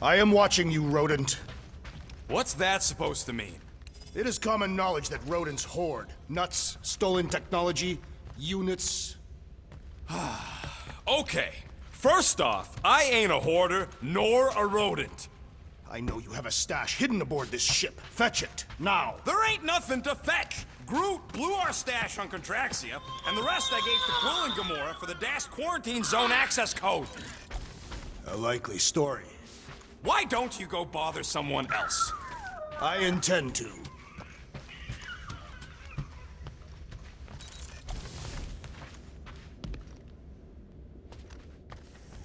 I am watching you, rodent. What's that supposed to mean? It is common knowledge that rodents hoard nuts, stolen technology, units. Okay, first off, I ain't a hoarder nor a rodent. I know you have a stash hidden aboard this ship. Fetch it, now. There ain't nothing to fetch. Groot blew our stash on Contraxia, and the rest I gave to Quill and Gamora for the DAST quarantine zone access code. A likely story. Why don't you go bother someone else? I intend to.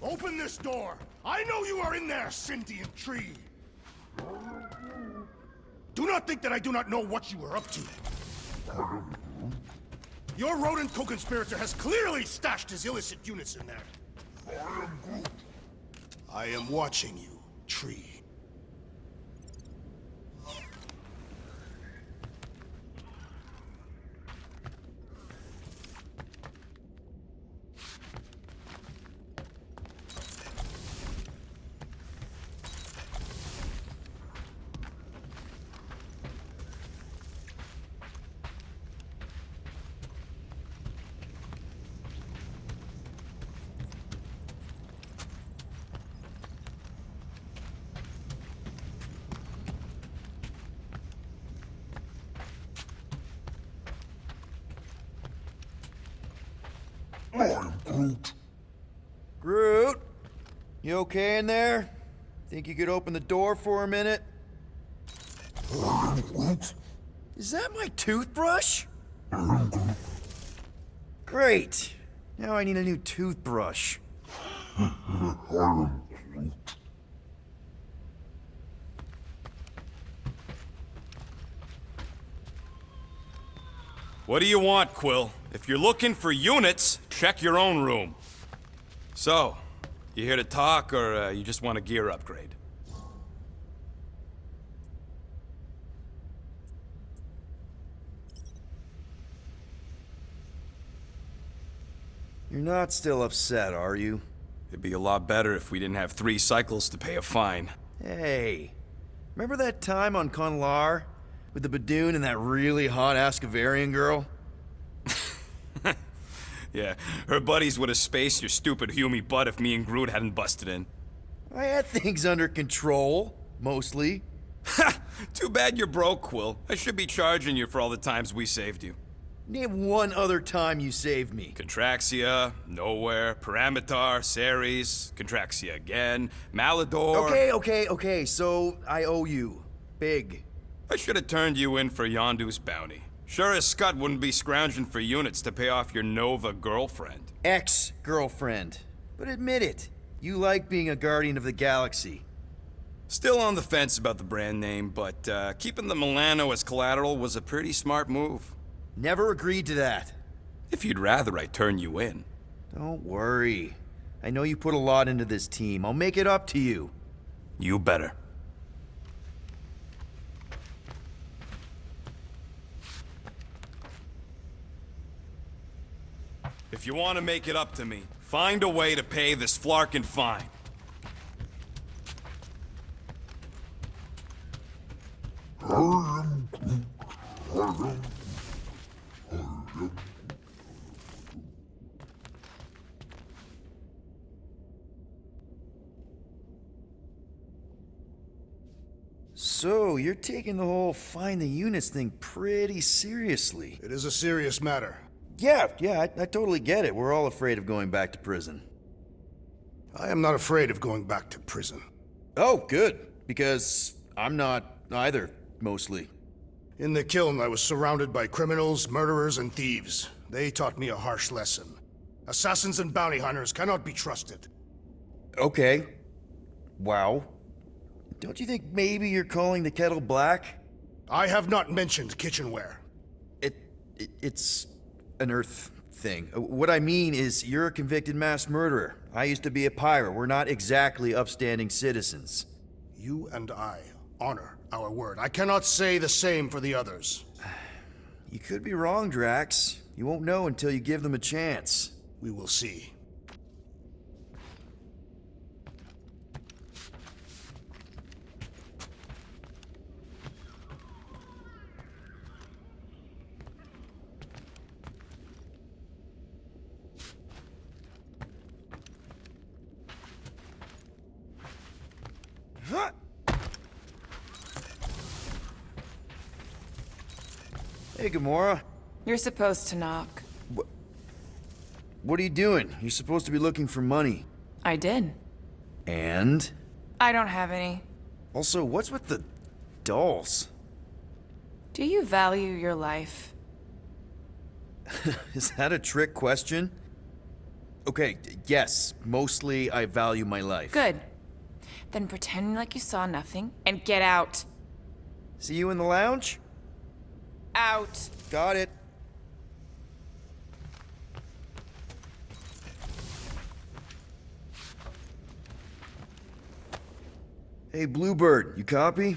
Open this door! I know you are in there, sentient tree! Do not think that I do not know what you are up to. Your rodent co-conspirator has clearly stashed his illicit units in there. I am watching you, tree. Groot? You okay in there? Think you could open the door for a minute? Is that my toothbrush? Great. Now I need a new toothbrush. What do you want, Quill? If you're looking for units, check your own room. So, you here to talk, or you just want a gear upgrade? You're not still upset, are you? It'd be a lot better if we didn't have 3 cycles to pay a fine. Hey, remember that time on Conlar? With the Badoon and that really hot Ascavarian girl? Yeah, her buddies would have spaced your stupid Humy butt if me and Groot hadn't busted in. I had things under control, mostly. Ha! Too bad you're broke, Quill. I should be charging you for all the times we saved you. Name one other time you saved me. Contraxia, Nowhere, Paramitar, Ceres, Contraxia again, Malador... Okay, so I owe you. Big. I should have turned you in for Yondu's bounty. Sure as Scott wouldn't be scrounging for units to pay off your Nova girlfriend. Ex-girlfriend. But admit it, you like being a Guardian of the Galaxy. Still on the fence about the brand name, but keeping the Milano as collateral was a pretty smart move. Never agreed to that. If you'd rather I turn you in. Don't worry. I know you put a lot into this team. I'll make it up to you. You better. If you want to make it up to me, find a way to pay this Flarkin fine. So, you're taking the whole find the units thing pretty seriously. It is a serious matter. Yeah, I totally get it. We're all afraid of going back to prison. I am not afraid of going back to prison. Oh, good. Because I'm not either, mostly. In the kiln, I was surrounded by criminals, murderers, and thieves. They taught me a harsh lesson. Assassins and bounty hunters cannot be trusted. Okay. Wow. Don't you think maybe you're calling the kettle black? I have not mentioned kitchenware. It's an Earth thing. What I mean is, you're a convicted mass murderer. I used to be a pirate. We're not exactly upstanding citizens. You and I honor our word. I cannot say the same for the others. You could be wrong, Drax. You won't know until you give them a chance. We will see. Hey, Gamora. You're supposed to knock. What are you doing? You're supposed to be looking for money. I did. And? I don't have any. Also, what's with the dolls? Do you value your life? Is that a trick question? Okay, yes, mostly I value my life. Good. Then pretend like you saw nothing and get out. See you in the lounge? Out. Got it. Hey, Bluebird, you copy?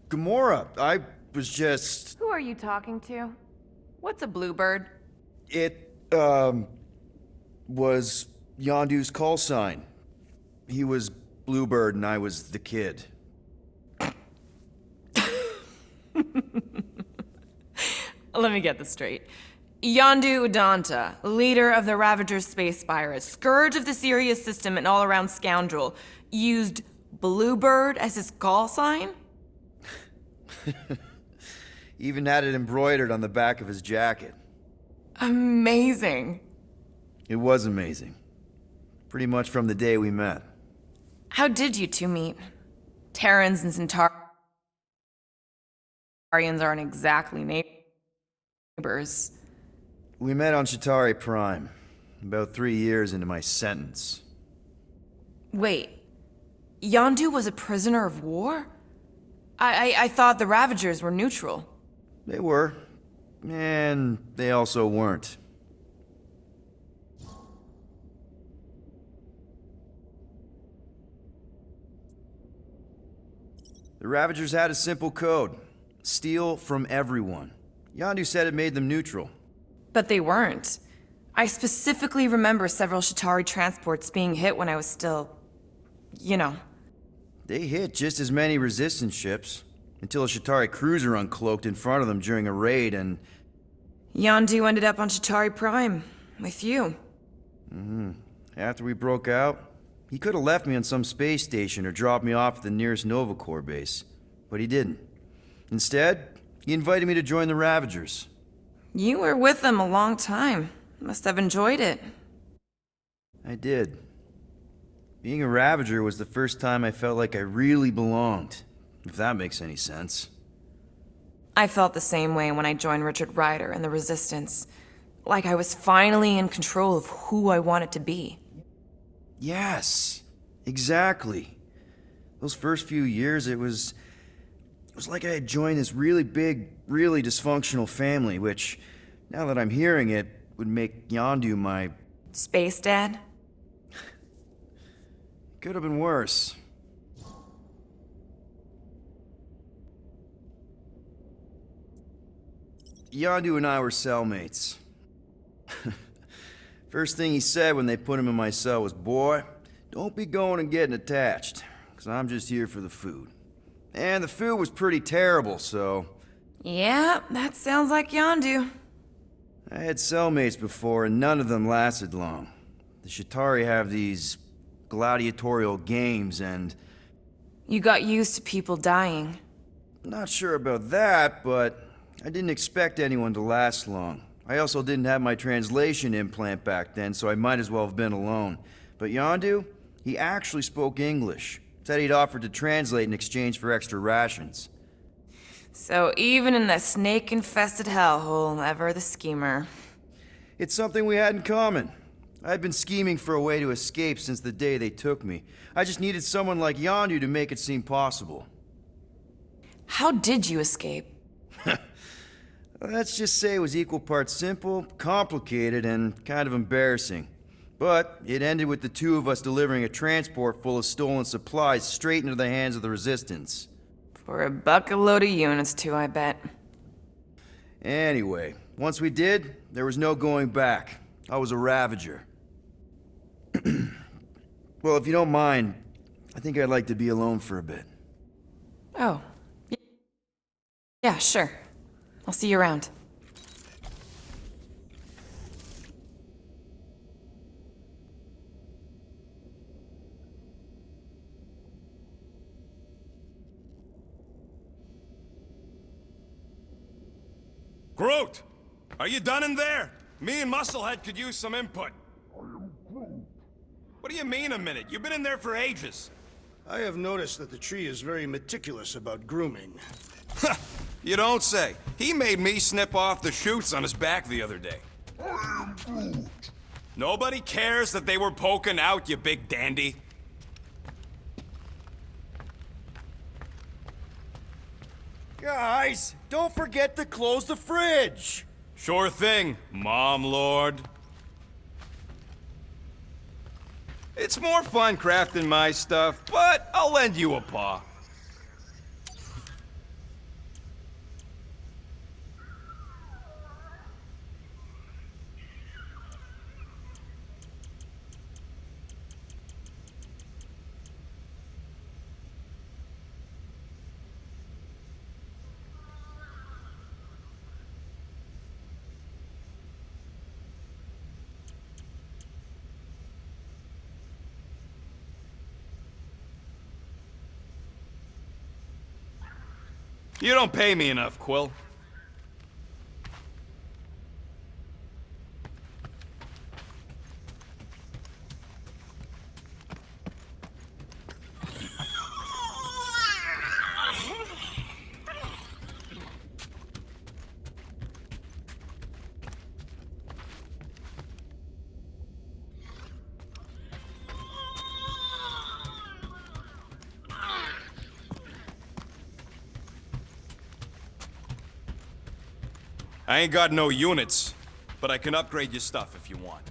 Gamora, I was just... Who are you talking to? What's a bluebird? It, was Yondu's call sign. He was Bluebird and I was the kid. Let me get this straight. Yondu Udonta, leader of the Ravagers space virus, scourge of the Sirius system and all-around scoundrel, used Bluebird as his call sign? Even had it embroidered on the back of his jacket. Amazing. It was amazing. Pretty much from the day we met. How did you two meet? Terrans and Centaurians aren't exactly neighbors. We met on Chitauri Prime, about 3 years into my sentence. Wait, Yondu was a prisoner of war? I thought the Ravagers were neutral. They were, and they also weren't. The Ravagers had a simple code. Steal from everyone. Yondu said it made them neutral. But they weren't. I specifically remember several Chitauri transports being hit when I was still... you know. They hit just as many resistance ships, until a Chitauri cruiser uncloaked in front of them during a raid and... Yondu ended up on Chitauri Prime, with you. After we broke out, he could have left me on some space station or dropped me off at the nearest Nova Corps base. But he didn't. Instead, he invited me to join the Ravagers. You were with them a long time. Must have enjoyed it. I did. Being a Ravager was the first time I felt like I really belonged, if that makes any sense. I felt the same way when I joined Richard Rider and the Resistance. Like I was finally in control of who I wanted to be. Yes, exactly. Those first few years, it was like I had joined this really big, really dysfunctional family, which, now that I'm hearing it, would make Yondu my... Space Dad? Could have been worse. Yondu and I were cellmates. First thing he said when they put him in my cell was, "Boy, don't be going and getting attached, 'cause I'm just here for the food." And the food was pretty terrible, so... Yeah, that sounds like Yondu. I had cellmates before, and none of them lasted long. The Chitauri have these gladiatorial games, and... You got used to people dying. Not sure about that, but I didn't expect anyone to last long. I also didn't have my translation implant back then, so I might as well have been alone. But Yondu, he actually spoke English. Said he'd offered to translate in exchange for extra rations. So even in that snake-infested hellhole, ever the schemer. It's something we had in common. I'd been scheming for a way to escape since the day they took me. I just needed someone like Yondu to make it seem possible. How did you escape? Let's just say it was equal parts simple, complicated, and kind of embarrassing. But it ended with the two of us delivering a transport full of stolen supplies straight into the hands of the Resistance. For a bucket load of units too, I bet. Anyway, once we did, there was no going back. I was a Ravager. Well, if you don't mind, I think I'd like to be alone for a bit. Oh. Yeah, sure. I'll see you around. Groot! Are you done in there? Me and Musclehead could use some input. What do you mean a minute? You've been in there for ages. I have noticed that the tree is very meticulous about grooming. You don't say. He made me snip off the shoots on his back the other day. Nobody cares that they were poking out, you big dandy. Guys, don't forget to close the fridge! Sure thing, Mom Lord. It's more fun crafting my stuff, but I'll lend you a paw. You don't pay me enough, Quill. I ain't got no units, but I can upgrade your stuff if you want.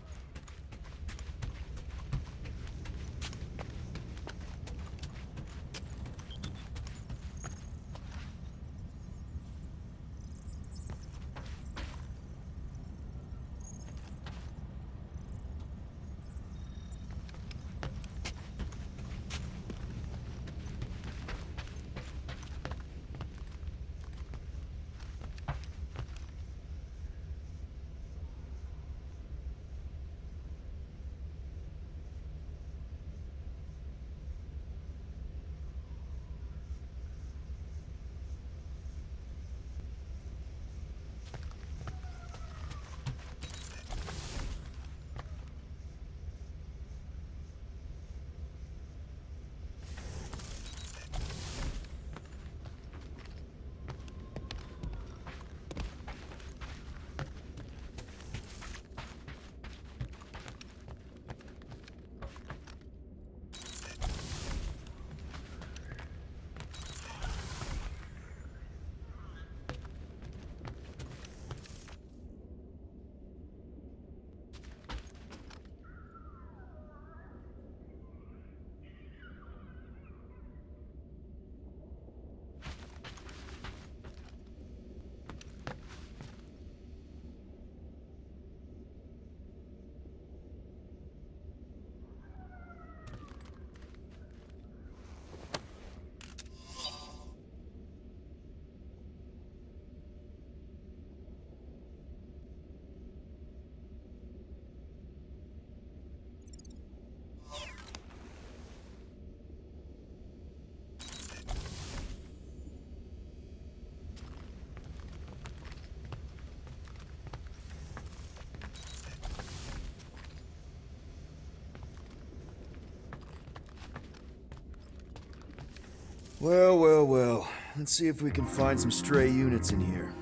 Well, well, well. Let's see if we can find some stray units in here.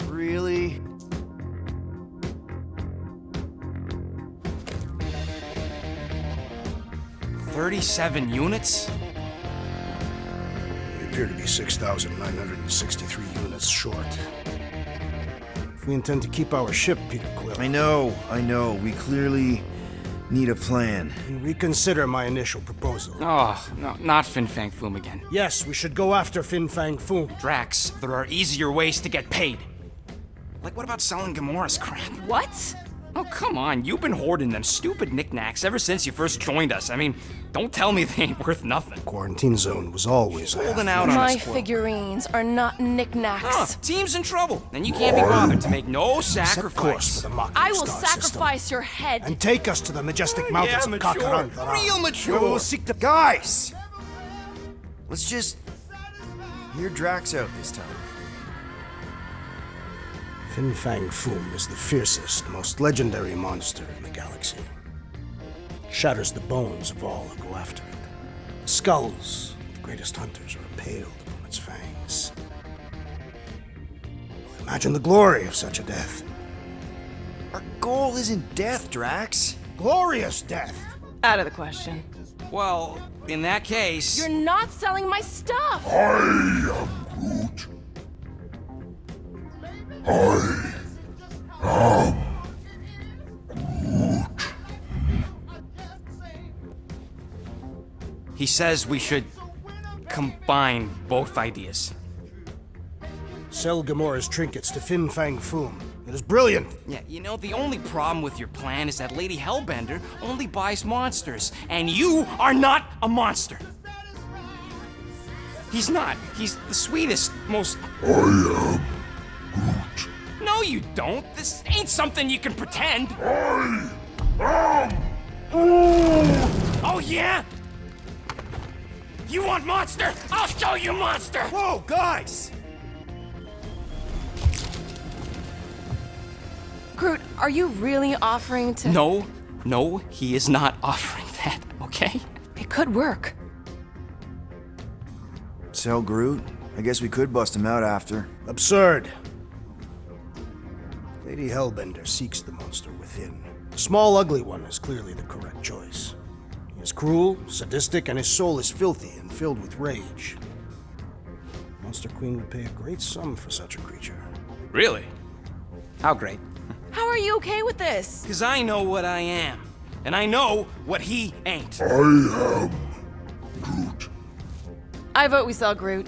Really? $37 units? We appear to be 6,963 units short. If we intend to keep our ship, Peter Quill, I know. We clearly need a plan. then reconsider my initial proposal. Oh, no, not Fin Fang Foom again. Yes, we should go after Fin Fang Foom. Drax, there are easier ways to get paid. Like, what about selling Gamora's crap? What? Oh, come on, you've been hoarding them stupid knickknacks ever since you first joined us. I mean, don't tell me they ain't worth nothing. Quarantine zone was always a Holding half out on My us, Quill. figurines are not knickknacks. Huh, team's in trouble, and you can't be bothered to make no Set course sacrifice. for the Mach I will Star sacrifice system, your head. and take us to the majestic mountains Yeah, of mature. Kakarandara. Real mature. Where we'll seek the Guys! Let's just hear Drax out this time. Fin Fang Foom is the fiercest, most legendary monster in the galaxy. It shatters the bones of all who go after it. The skulls of the greatest hunters are impaled upon its fangs. Imagine the glory of such a death. Our goal isn't death, Drax. Glorious death! Out of the question. Well, in that case... You're not selling my stuff! He says we should combine both ideas. Sell Gamora's trinkets to Fin Fang Foom. It is brilliant! Yeah, you know, the only problem with your plan is that Lady Hellbender only buys monsters, and you are not a monster. He's not. He's the sweetest, most... I am Groot. No, you don't. This ain't something you can pretend. I am Groot! Oh, yeah? You want monster? I'll show you monster! Whoa, guys! Groot, are you really offering to... No, he is not offering that, okay? It could work. Sell Groot? I guess we could bust him out after. Absurd. Lady Hellbender seeks the monster within. The small, ugly one is clearly the correct choice. He is cruel, sadistic, and his soul is filthy and filled with rage. Monster Queen would pay a great sum for such a creature. Really? How great? How are you okay with this? Because I know what I am. And I know what he ain't. I vote we sell Groot.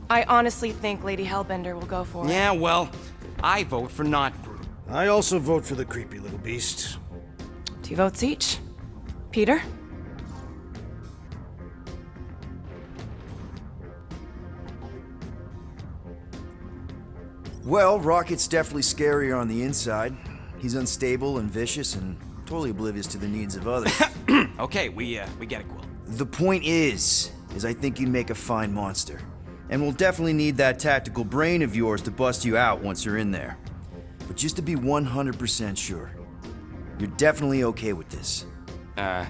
I honestly think Lady Hellbender will go for it. Yeah, well, I vote for not Groot. I also vote for the creepy little beast. 2 votes each. Peter? Well, Rocket's definitely scarier on the inside. He's unstable and vicious and totally oblivious to the needs of others. Okay, we get it, Quill. The point is I think you'd make a fine monster. And we'll definitely need that tactical brain of yours to bust you out once you're in there. But just to be 100% sure, you're definitely okay with this. Are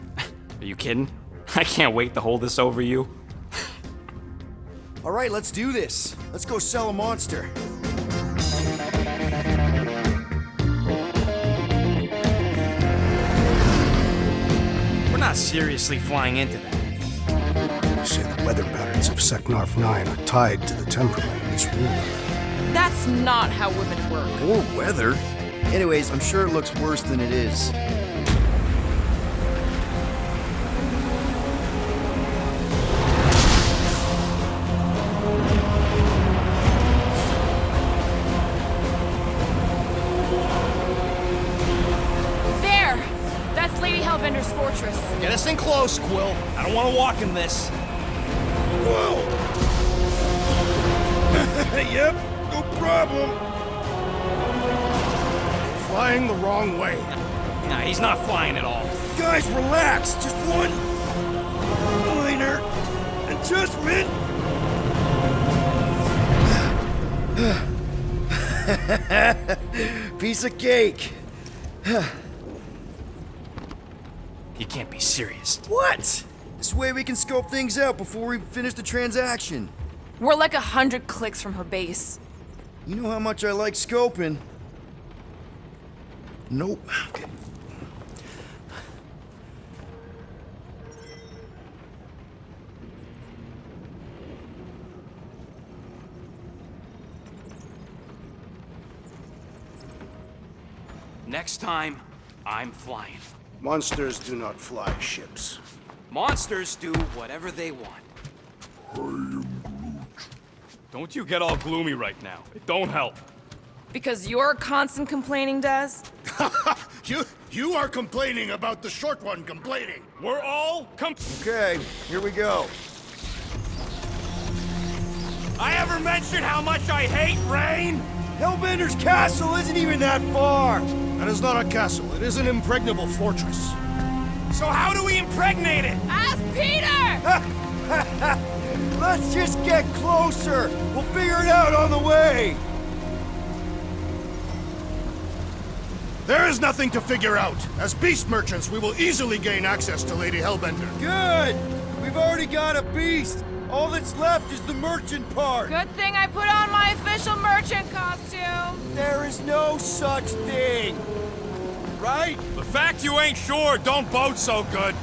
you kidding? I can't wait to hold this over you. All right, let's do this. Let's go sell a monster. We're not seriously flying into that. They say the weather patterns of Seknarf 9 are tied to the temperament of its ruler. That's not how women work. Or weather. Anyways, I'm sure it looks worse than it is. There! That's Lady Hellbender's fortress. Get us in close, Quill. I don't want to walk in this. Whoa! Yep, no problem. Flying the wrong way. Nah, he's not flying at all. Guys, relax. Just one minor adjustment. Piece of cake. He can't be serious. What? This way we can scope things out before we finish the transaction. We're like 100 clicks from her base. You know how much I like scoping. Nope. Okay. Next time, I'm flying. Monsters do not fly ships. Monsters do whatever they want. Don't you get all gloomy right now. It don't help. Because you're constant complaining, Des? You are complaining about the short one complaining. We're all Okay, here we go. I ever mentioned how much I hate rain? Hellbender's castle isn't even that far. That is not a castle. It is an impregnable fortress. So how do we impregnate it? Ask Peter! Let's just get closer. We'll figure it out on the way. There is nothing to figure out. As beast merchants, we will easily gain access to Lady Hellbender. Good! We've already got a beast! All that's left is the merchant part! Good thing I put on my official merchant costume. There is no such thing! Right? The fact you ain't sure don't bode so good.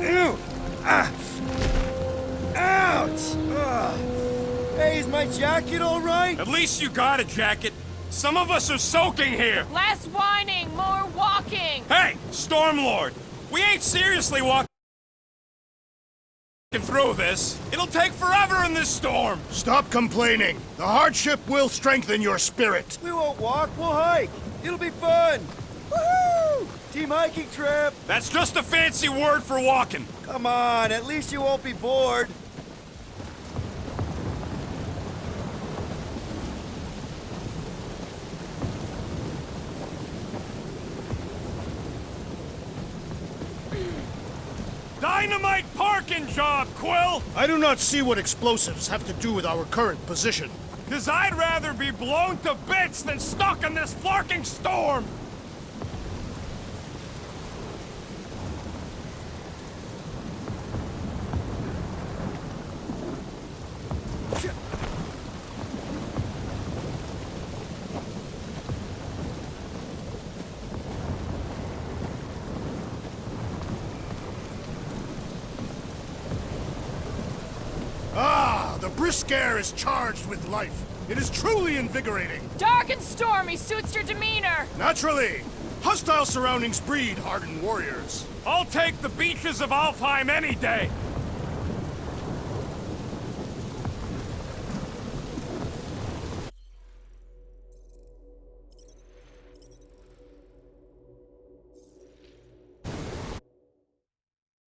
Ew! Ouch! Hey, is my jacket all right? At least you got a jacket. Some of us are soaking here. Less whining, more walking. Hey, Stormlord, we ain't seriously walking through this. It'll take forever in this storm. Stop complaining. The hardship will strengthen your spirit. We won't walk, we'll hike. It'll be fun. Woohoo! Team hiking trip. That's just a fancy word for walking. Come on, at least you won't be bored. Dynamite parking job, Quill! I do not see what explosives have to do with our current position. Cause I'd rather be blown to bits than stuck in this flarking storm! Ah, the brisk air is charged with life. It is truly invigorating. Dark and stormy suits your demeanor. Naturally, hostile surroundings breed hardened warriors. I'll take the beaches of Alfheim any day.